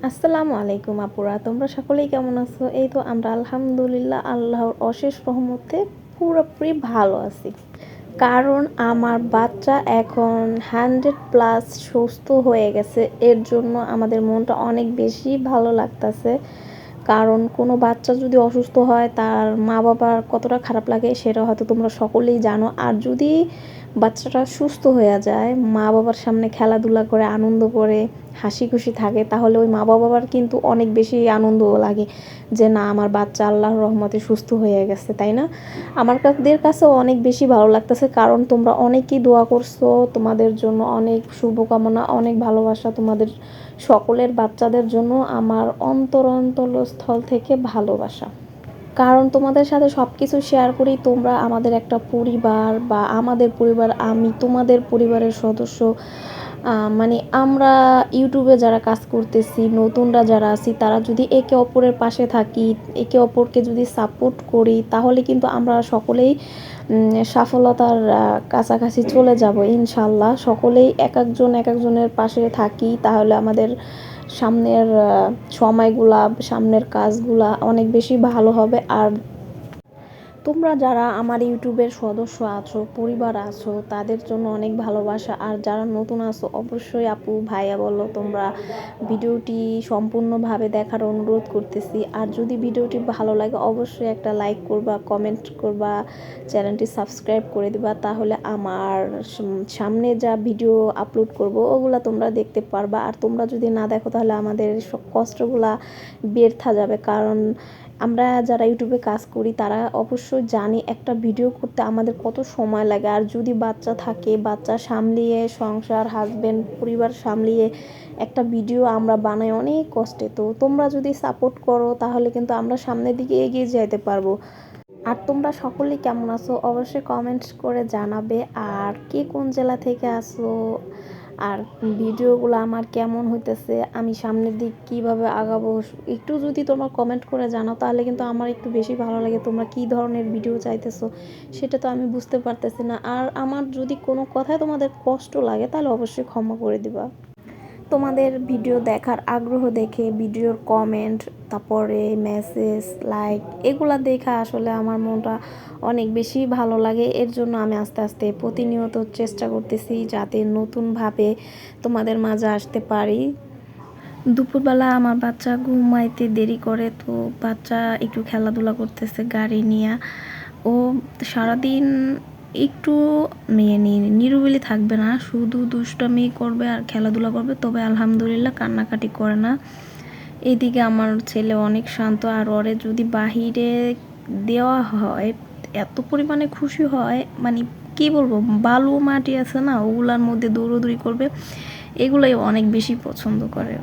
আসসালামু আলাইকুম আপুরা, তোমরা সকলেই কেমন আছো? এই তো আমরা আলহামদুলিল্লাহ আল্লাহর অশেষ রহমতে পুরোপুরি ভালো আছি। কারণ আমার বাচ্চা এখন 100+ সুস্থ হয়ে গেছে, এর জন্য আমাদের মনটা অনেক বেশি ভালো লাগতেছে। কারণ কোনো বাচ্চা যদি অসুস্থ হয় তার মা বাবার কতটা খারাপ লাগে সেটা হয়তো তোমরা সকলেই জানো। আর যদি বাচ্চাটা সুস্থ হয়ে যায়, মা বাবার সামনে খেলাধুলা করে আনন্দ করে হাসি খুশি থাকে, তাহলে ওই মা বাবার কিন্তু অনেক বেশি আনন্দ লাগে যে না, আমার বাচ্চা আল্লাহর রহমতে সুস্থ হয়ে গেছে, তাই না? আমাদের কাছেও অনেক বেশি ভালো লাগতেছে, কারণ তোমরা অনেকেই দোয়া করছো, তোমাদের জন্য অনেক শুভকামনা, অনেক ভালোবাসা তোমাদের সকলের বাচ্চাদের জন্য আমার অন্তরস্থল থেকে ভালোবাসা। কারণ তোমাদের সাথে সব কিছু শেয়ার করি, তোমরা আমাদের একটা পরিবার, বা আমাদের পরিবার আমি তোমাদের পরিবারের সদস্য। মানে আমরা ইউটিউবে যারা কাজ করতেছি, নতুনরা যারা আছি, তারা যদি একে অপরের পাশে থাকি, একে অপরকে যদি সাপোর্ট করি, তাহলে কিন্তু আমরা সকলেই সফলতার কাছাকাছি চলে যাব ইনশাল্লাহ। সকলেই এক একজনের পাশে থাকি, তাহলে আমাদের সামনের সময়গুলা, সামনের কাজগুলা অনেক বেশি ভালো হবে। আর তোমরা যারা আমার ইউটিউবের সদস্য আছো, পরিবার আছো, তাদের জন্য অনেক ভালোবাসা। আর যারা নতুন আছো, অবশ্যই আপু ভাইয়া বলো, তোমরা ভিডিওটি সম্পূর্ণভাবে দেখার অনুরোধ করতেছি। আর যদি ভিডিওটি ভালো লাগে অবশ্যই একটা লাইক করবা, কমেন্ট করবা, চ্যানেলটি সাবস্ক্রাইব করে দিবা, তাহলে আমার সামনে যা ভিডিও আপলোড করব ওগুলা তোমরা দেখতে পারবা। আর তোমরা যদি না দেখো তাহলে আমাদের সব কষ্টগুলা ব্যর্থ যাবে। কারণ আমরা যারা ইউটিউবে কাজ করি তারা অবশ্যই জানি একটা ভিডিও করতে আমাদের কত সময় লাগে। আর যদি বাচ্চা থাকে, বাচ্চা সামলিয়ে, সংসার, হাজব্যান্ড, পরিবার সামলিয়ে একটা ভিডিও আমরা বানাই অনেক কষ্টে। তো তোমরা যদি সাপোর্ট করো তাহলে কিন্তু আমরা সামনের দিকে এগিয়ে যেতে পারবো। আর তোমরা সকলেই কেমন আছো অবশ্যই কমেন্টস করে জানাবে। আর কে কোন জেলা থেকে আসো, আর ভিডিওগুলো আমার কেমন হইতেছে, আমি সামনের দিক কিভাবে আগাবো, একটু যদি তোমরা কমেন্ট করে জানাও তাহলে কিন্তু আমার একটু বেশি ভালো লাগে। তোমরা কী ধরনের ভিডিও চাইতেছো সেটা তো আমি বুঝতে পারতেছি না। আর আমার যদি কোনো কথায় তোমাদের কষ্ট লাগে তাহলে অবশ্যই ক্ষমা করে দিবা। তোমাদের ভিডিও দেখার আগ্রহ দেখে, ভিডিওর কমেন্ট, তারপরে মেসেজ, লাইক, এগুলা দেখা আসলে আমার মনটা অনেক বেশি ভালো লাগে। এর জন্য আমি আস্তে আস্তে প্রতিনিয়ত চেষ্টা করতেছি যাতে নতুনভাবে তোমাদের মাঝে আসতে পারি। দুপুরবেলা আমার বাচ্চা ঘুমাইতে দেরি করে, তো বাচ্চা একটু খেলাধুলা করতেছে গাড়ি নিয়ে। ও সারাদিন একটু নিরিবিলি থাকবে না, শুধু দুষ্টামি করবে আর খেলাধুলা করবে, তবে আলহামদুলিল্লাহ কান্নাকাটি করে না। এদিকে আমার ছেলে অনেক শান্ত, আর ওরে যদি বাহিরে দেওয়া হয় এত পরিমাণে খুশি হয়, মানে কি বলবো, বালু মাটি আছে না, ওগুলার মধ্যে দৌড়দৌড়ি করবে, এগুলাই অনেক বেশি পছন্দ করে।